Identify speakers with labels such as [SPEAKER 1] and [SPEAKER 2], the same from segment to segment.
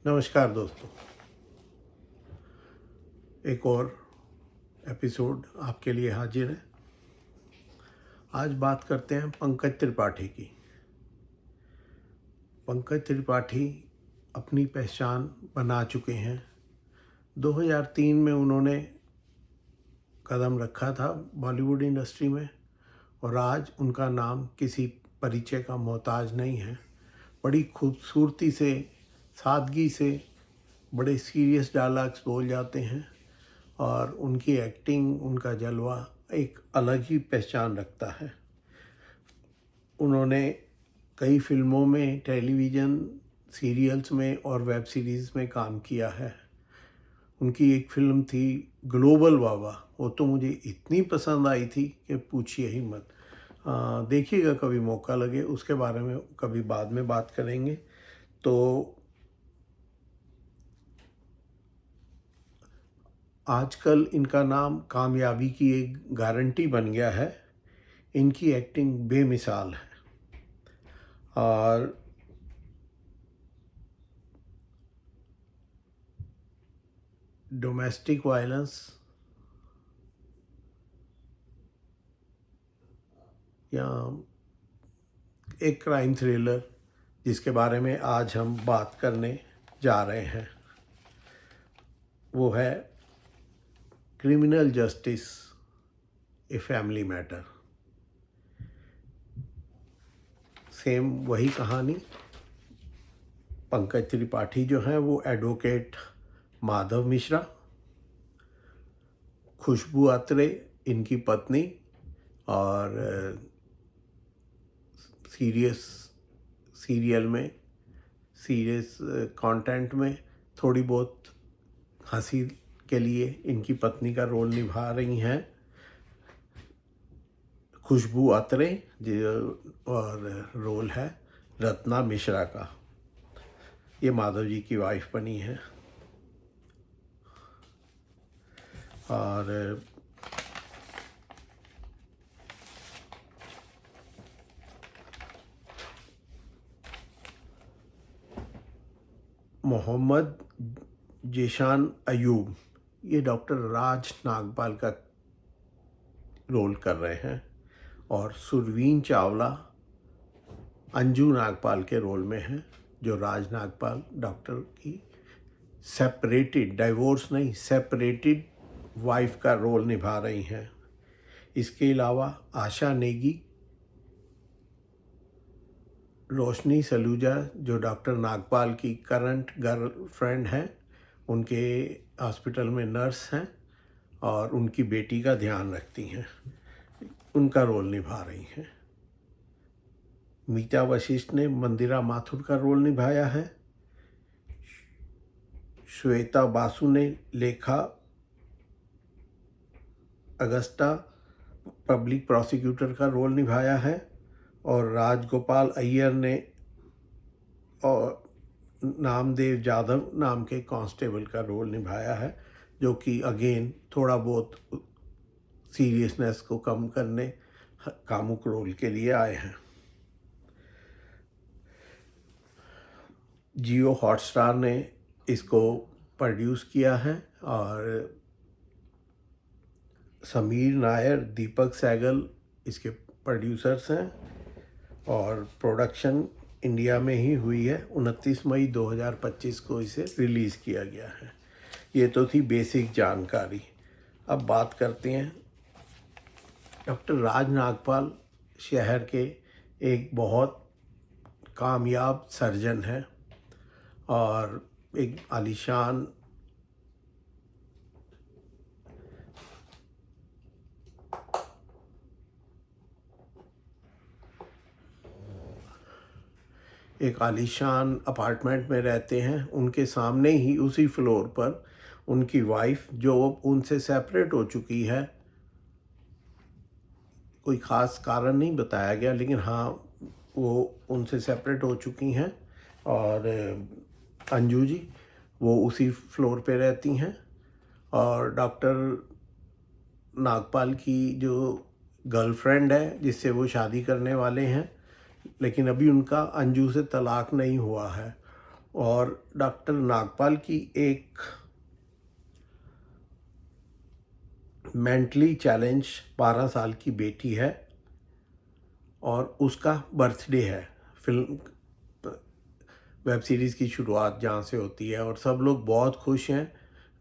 [SPEAKER 1] नमस्कार दोस्तों। एक और एपिसोड आपके लिए हाजिर है। आज बात करते हैं पंकज त्रिपाठी की। पंकज त्रिपाठी अपनी पहचान बना चुके हैं। 2003 में उन्होंने कदम रखा था बॉलीवुड इंडस्ट्री में और आज उनका नाम किसी परिचय का मोहताज नहीं है। बड़ी खूबसूरती से, सादगी से, बड़े सीरियस डायलॉग्स बोल जाते हैं और उनकी एक्टिंग, उनका जलवा एक अलग ही पहचान रखता है। उन्होंने कई फिल्मों में, टेलीविज़न सीरियल्स में और वेब सीरीज़ में काम किया है। उनकी एक फिल्म थी ग्लोबल बाबा, वो तो मुझे इतनी पसंद आई थी कि पूछिए ही मत। देखिएगा कभी मौका लगे, उसके बारे में कभी बाद में बात करेंगे। तो आजकल इनका नाम कामयाबी की एक गारंटी बन गया है। इनकी एक्टिंग बेमिसाल है और डोमेस्टिक वायलेंस या एक क्राइम थ्रिलर जिसके बारे में आज हम बात करने जा रहे हैं, वो है criminal justice a family matter. Same वही कहानी। पंकज त्रिपाठी जो हैं वो एडवोकेट माधव मिश्रा, खुशबू अत्रे इनकी पत्नी, और सीरियल में, सीरियस कंटेंट में थोड़ी बहुत हंसी के लिए इनकी पत्नी का रोल निभा रही हैं खुशबू अत्रे जो, और रोल है रत्ना मिश्रा का। ये माधव जी की वाइफ बनी है। और मोहम्मद जीशान अयूब ये डॉक्टर राज नागपाल का रोल कर रहे हैं और सुरवीन चावला अंजू नागपाल के रोल में हैं, जो राज नागपाल डॉक्टर की सेपरेटेड, डाइवोर्स नहीं, सेपरेटेड वाइफ का रोल निभा रही हैं। इसके अलावा आशा नेगी, रोशनी सलूजा जो डॉक्टर नागपाल की करंट गर्लफ्रेंड हैं, उनके हॉस्पिटल में नर्स हैं और उनकी बेटी का ध्यान रखती हैं, उनका रोल निभा रही हैं। मीता वशिष्ठ ने मंदिरा माथुर का रोल निभाया है। श्वेता बासु ने लेखा अगस्टा पब्लिक प्रोसिक्यूटर का रोल निभाया है और राजगोपाल अय्यर ने और नामदेव जाधव नाम के कांस्टेबल का रोल निभाया है, जो कि अगेन थोड़ा बहुत सीरियसनेस को कम करने कामुक रोल के लिए आए हैं। जियो हॉटस्टार ने इसको प्रोड्यूस किया है और समीर नायर, दीपक सहगल इसके प्रोड्यूसर्स हैं और प्रोडक्शन इंडिया में ही हुई है। 29 मई 2025 को इसे रिलीज़ किया गया है। ये तो थी बेसिक जानकारी। अब बात करते हैं। डॉक्टर राज नागपाल शहर के एक बहुत कामयाब सर्जन हैं और एक आलीशान अपार्टमेंट में रहते हैं। उनके सामने ही उसी फ्लोर पर उनकी वाइफ, जो उनसे सेपरेट हो चुकी है, कोई ख़ास कारण नहीं बताया गया, लेकिन हाँ वो उनसे सेपरेट हो चुकी हैं, और अंजू जी वो उसी फ्लोर पे रहती हैं। और डॉक्टर नागपाल की जो गर्लफ्रेंड है जिससे वो शादी करने वाले हैं, लेकिन अभी उनका अंजू से तलाक नहीं हुआ है, और डॉक्टर नागपाल की एक मेंटली चैलेंज 12 साल की बेटी है और उसका बर्थडे है। फिल्म वेब सीरीज़ की शुरुआत जहाँ से होती है और सब लोग बहुत खुश हैं।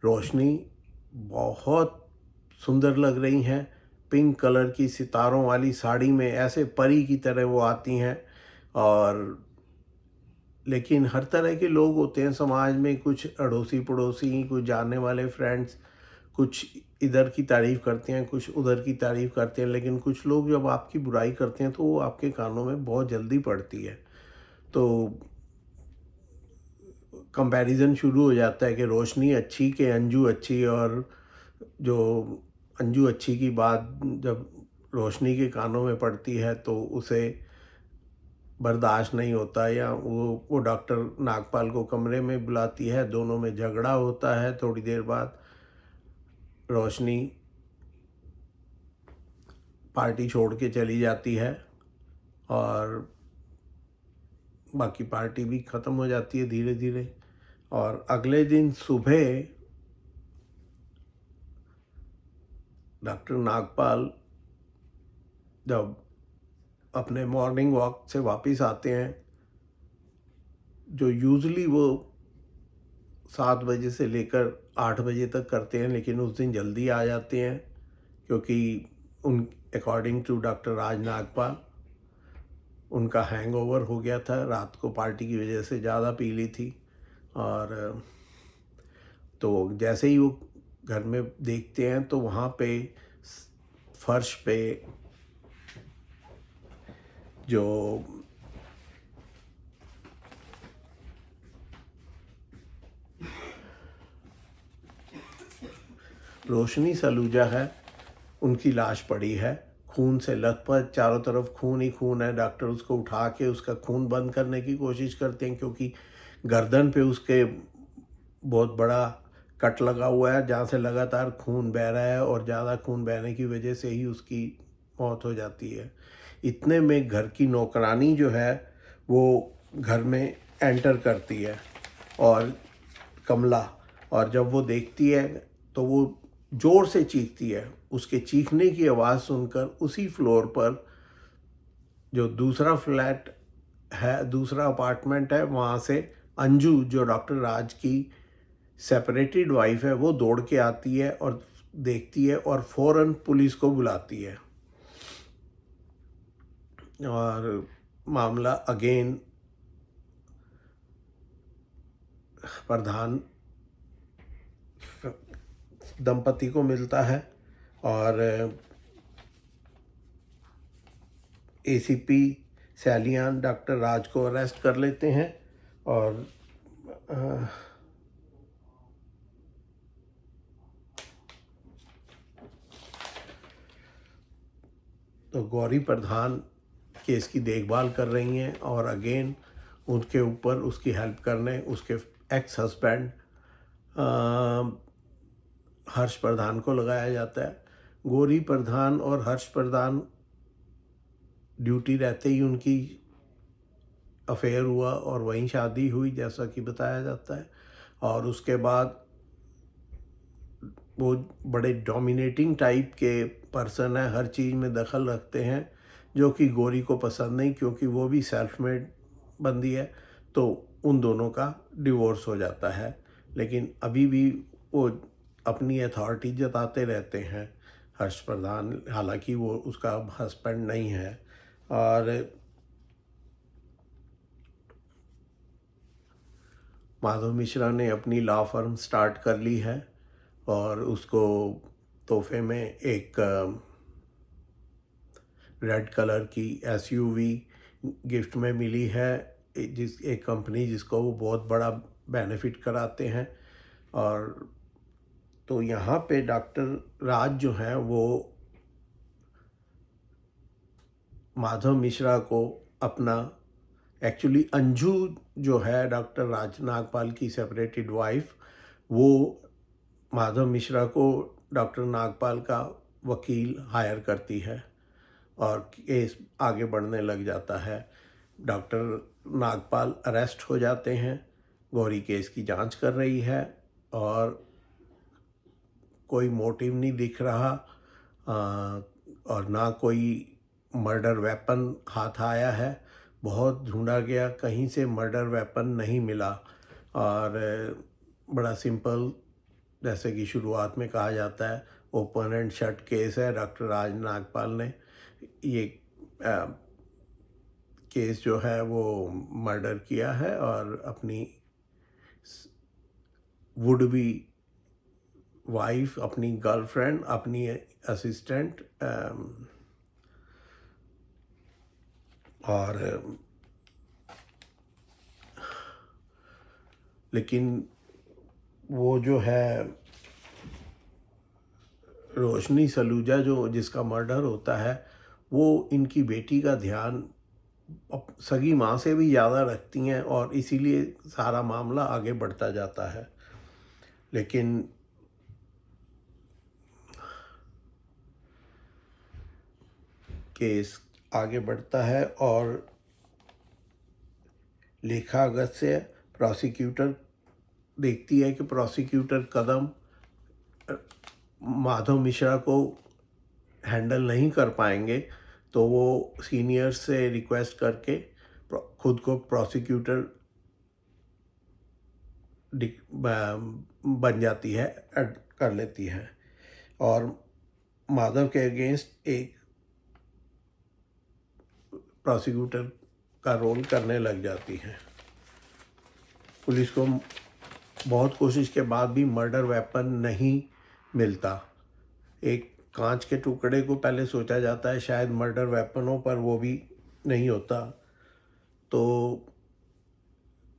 [SPEAKER 1] रोशनी बहुत सुंदर लग रही हैं, पिंक कलर की सितारों वाली साड़ी में ऐसे परी की तरह वो आती हैं। और लेकिन हर तरह के लोग होते हैं समाज में, कुछ अड़ोसी पड़ोसी, कुछ जानने वाले फ्रेंड्स, कुछ इधर की तारीफ़ करते हैं, कुछ उधर की तारीफ़ करते हैं, लेकिन कुछ लोग जब आपकी बुराई करते हैं तो वो आपके कानों में बहुत जल्दी पड़ती है। तो कंपैरिजन शुरू हो जाता है कि रोशनी अच्छी के अंजू अच्छी, और जो अंजू अच्छी की बात जब रोशनी के कानों में पड़ती है तो उसे बर्दाश्त नहीं होता, या वो डॉक्टर नागपाल को कमरे में बुलाती है, दोनों में झगड़ा होता है। थोड़ी देर बाद रोशनी पार्टी छोड़ के चली जाती है और बाकी पार्टी भी ख़त्म हो जाती है धीरे धीरे। और अगले दिन सुबह डॉक्टर नागपाल जब अपने मॉर्निंग वॉक से वापस आते हैं, जो यूजुअली वो 7 बजे से लेकर 8 बजे तक करते हैं, लेकिन उस दिन जल्दी आ जाते हैं क्योंकि उन अकॉर्डिंग टू डॉक्टर राज नागपाल उनका हैंगओवर हो गया था, रात को पार्टी की वजह से ज़्यादा पी ली थी। और तो जैसे ही वो घर में देखते हैं तो वहाँ पे फर्श पे जो रोशनी सलूजा है उनकी लाश पड़ी है, खून से लथपथ, चारों तरफ खून ही खून है। डॉक्टर उसको उठा के उसका खून बंद करने की कोशिश करते हैं क्योंकि गर्दन पे उसके बहुत बड़ा कट लगा हुआ है जहाँ से लगातार खून बह रहा है, और ज़्यादा खून बहने की वजह से ही उसकी मौत हो जाती है। इतने में घर की नौकरानी जो है वो घर में एंटर करती है, और कमला, और जब वो देखती है तो वो ज़ोर से चीखती है। उसके चीखने की आवाज़ सुनकर उसी फ्लोर पर जो दूसरा फ्लैट है, दूसरा अपार्टमेंट है, वहाँ से अंजू जो डॉक्टर राज की सेपरेटेड वाइफ है वो दौड़ के आती है और देखती है और फ़ौरन पुलिस को बुलाती है। और मामला अगेन प्रधान दंपति को मिलता है और एसीपी सैलियान डॉक्टर राज को अरेस्ट कर लेते हैं। और तो गौरी प्रधान केस की देखभाल कर रही हैं, और अगेन उनके ऊपर उसकी हेल्प करने उसके एक्स हस्बैंड हर्ष प्रधान को लगाया जाता है। गौरी प्रधान और हर्ष प्रधान ड्यूटी रहते ही उनकी अफेयर हुआ और वहीं शादी हुई जैसा कि बताया जाता है। और उसके बाद वो बड़े डोमिनेटिंग टाइप के पर्सन है, हर चीज़ में दखल रखते हैं, जो कि गौरी को पसंद नहीं क्योंकि वो भी सेल्फ मेड बंदी है। तो उन दोनों का डिवोर्स हो जाता है, लेकिन अभी भी वो अपनी अथॉरिटी जताते रहते हैं हर्ष प्रधान, हालांकि वो उसका हस्बैंड नहीं है। और माधव मिश्रा ने अपनी लॉ फर्म स्टार्ट कर ली है और उसको तोहफे में एक रेड कलर की एसयूवी गिफ्ट में मिली है, एक कंपनी जिसको वो बहुत बड़ा बेनिफिट कराते हैं। और तो यहाँ पे डॉक्टर राज जो हैं वो माधव मिश्रा को अपना, एक्चुअली अंजू जो है डॉक्टर राज नागपाल की सेपरेटेड वाइफ, वो माधव मिश्रा को डॉक्टर नागपाल का वकील हायर करती है और केस आगे बढ़ने लग जाता है। डॉक्टर नागपाल अरेस्ट हो जाते हैं गौरी केस की जांच कर रही है और कोई मोटिव नहीं दिख रहा, और ना कोई मर्डर वेपन हाथ आया है। बहुत ढूंढा गया, कहीं से मर्डर वेपन नहीं मिला। और बड़ा सिंपल, जैसे कि शुरुआत में कहा जाता है, ओपन एंड शट केस है। डॉक्टर राज नागपाल ने ये केस जो है वो मर्डर किया है और अपनी वुड बी वाइफ, अपनी गर्लफ्रेंड, अपनी असिस्टेंट और लेकिन वो जो है रोशनी सलूजा जो जिसका मर्डर होता है, वो इनकी बेटी का ध्यान सगी माँ से भी ज़्यादा रखती हैं और इसीलिए सारा मामला आगे बढ़ता जाता है। लेकिन केस आगे बढ़ता है और लेखागत से प्रोसिक्यूटर देखती है कि प्रोसिक्यूटर कदम माधव मिश्रा को हैंडल नहीं कर पाएंगे, तो वो सीनियर से रिक्वेस्ट करके खुद को प्रोसिक्यूटर बन जाती है, कर लेती है और माधव के अगेंस्ट एक प्रोसिक्यूटर का रोल करने लग जाती है। पुलिस को बहुत कोशिश के बाद भी मर्डर वेपन नहीं मिलता। एक कांच के टुकड़े को पहले सोचा जाता है शायद मर्डर वेपन हो, पर वो भी नहीं होता। तो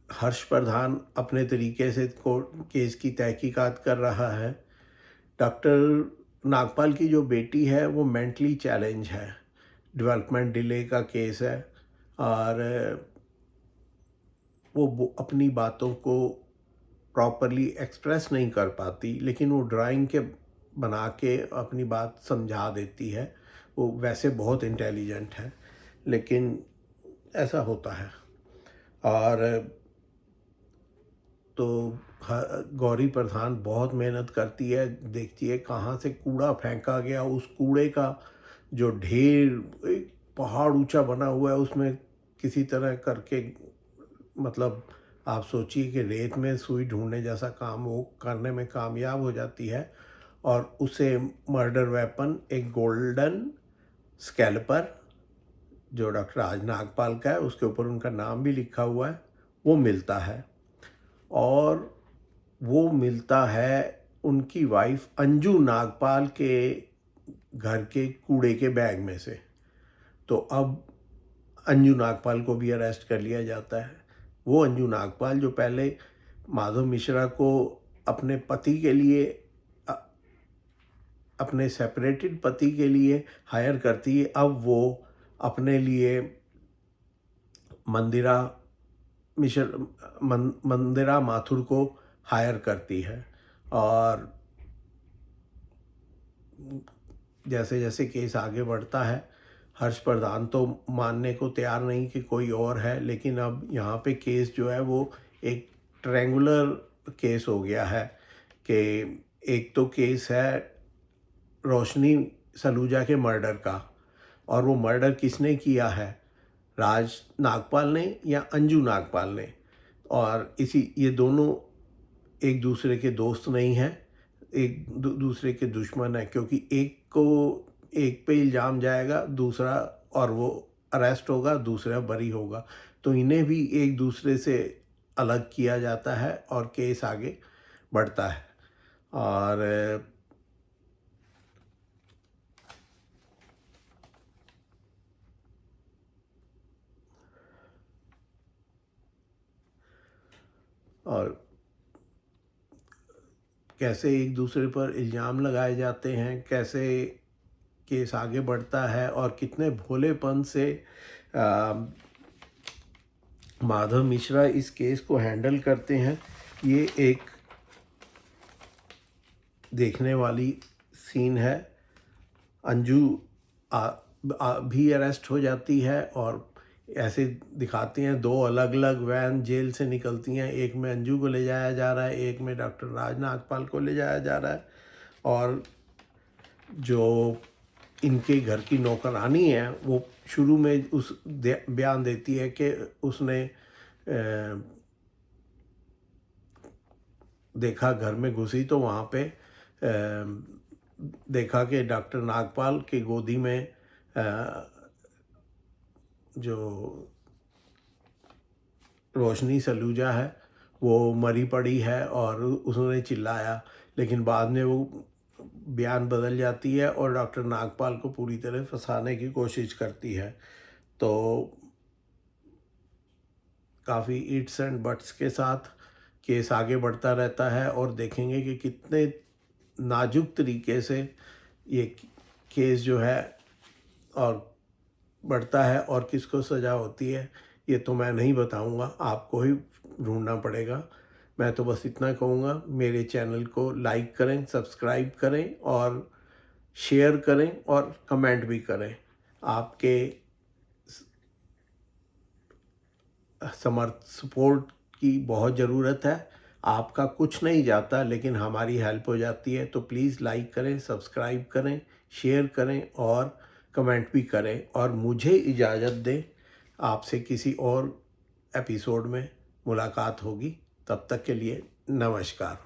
[SPEAKER 1] हर्ष प्रधान अपने तरीके से केस की तहकीकात कर रहा है। डॉक्टर नागपाल की जो बेटी है वो मेंटली चैलेंज है, डेवलपमेंट डिले का केस है और वो अपनी बातों को प्रॉपरली एक्सप्रेस नहीं कर पाती, लेकिन वो ड्राइंग के बना के अपनी बात समझा देती है। वो वैसे बहुत इंटेलिजेंट है, लेकिन ऐसा होता है। और तो गौरी प्रधान बहुत मेहनत करती है, देखती है कहाँ से कूड़ा फेंका गया। उस कूड़े का जो ढेर एक पहाड़ ऊंचा बना हुआ है, उसमें किसी तरह करके, मतलब आप सोचिए कि रेत में सुई ढूंढने जैसा काम वो करने में कामयाब हो जाती है और उसे मर्डर वेपन, एक गोल्डन स्कैल्पर जो डॉक्टर राज नागपाल का है, उसके ऊपर उनका नाम भी लिखा हुआ है, वो मिलता है। और वो मिलता है उनकी वाइफ अंजू नागपाल के घर के कूड़े के बैग में से। तो अब अंजू नागपाल को भी अरेस्ट कर लिया जाता है। वो अंजू नागपाल जो पहले माधव मिश्रा को अपने पति के लिए, अपने सेपरेटेड पति के लिए हायर करती है, अब वो अपने लिए मंदिरा माथुर को हायर करती है। और जैसे जैसे केस आगे बढ़ता है, हर्ष प्रधान तो मानने को तैयार नहीं कि कोई और है, लेकिन अब यहाँ पे केस जो है वो एक ट्रायंगुलर केस हो गया है कि एक तो केस है रोशनी सलूजा के मर्डर का, और वो मर्डर किसने किया है, राज नागपाल ने या अंजू नागपाल ने। और ये दोनों एक दूसरे के दोस्त नहीं हैं, एक दूसरे के दुश्मन है, क्योंकि एक पे इल्ज़ाम जाएगा दूसरा, और वो अरेस्ट होगा, दूसरा बरी होगा। तो इन्हें भी एक दूसरे से अलग किया जाता है और केस आगे बढ़ता है। और कैसे एक दूसरे पर इल्ज़ाम लगाए जाते हैं, कैसे केस आगे बढ़ता है और कितने भोलेपन से माधव मिश्रा इस केस को हैंडल करते हैं, ये एक देखने वाली सीन है। अंजू भी अरेस्ट हो जाती है और ऐसे दिखाती हैं, 2 अलग-अलग वैन जेल से निकलती हैं, एक में अंजू को ले जाया जा रहा है, एक में डॉक्टर राज नागपाल को ले जाया जा रहा है। और जो इनके घर की नौकरानी है वो शुरू में बयान देती है कि उसने देखा, घर में घुसी तो वहाँ पे देखा कि डॉक्टर नागपाल की गोदी में जो रोशनी सलूजा है वो मरी पड़ी है, और उसने चिल्लाया, लेकिन बाद में वो बयान बदल जाती है और डॉक्टर नागपाल को पूरी तरह फंसाने की कोशिश करती है। तो काफ़ी इट्स एंड बट्स के साथ केस आगे बढ़ता रहता है, और देखेंगे कि कितने नाजुक तरीके से ये केस जो है और बढ़ता है और किसको सज़ा होती है, ये तो मैं नहीं बताऊंगा, आपको ही ढूंढना पड़ेगा। मैं तो बस इतना कहूँगा, मेरे चैनल को लाइक करें, सब्सक्राइब करें और शेयर करें और कमेंट भी करें। आपके सपोर्ट की बहुत ज़रूरत है। आपका कुछ नहीं जाता, लेकिन हमारी हेल्प हो जाती है। तो प्लीज़ लाइक करें, सब्सक्राइब करें, शेयर करें और कमेंट भी करें, और मुझे इजाज़त दें। आपसे किसी और एपिसोड में मुलाकात होगी। तब तक के लिए नमस्कार।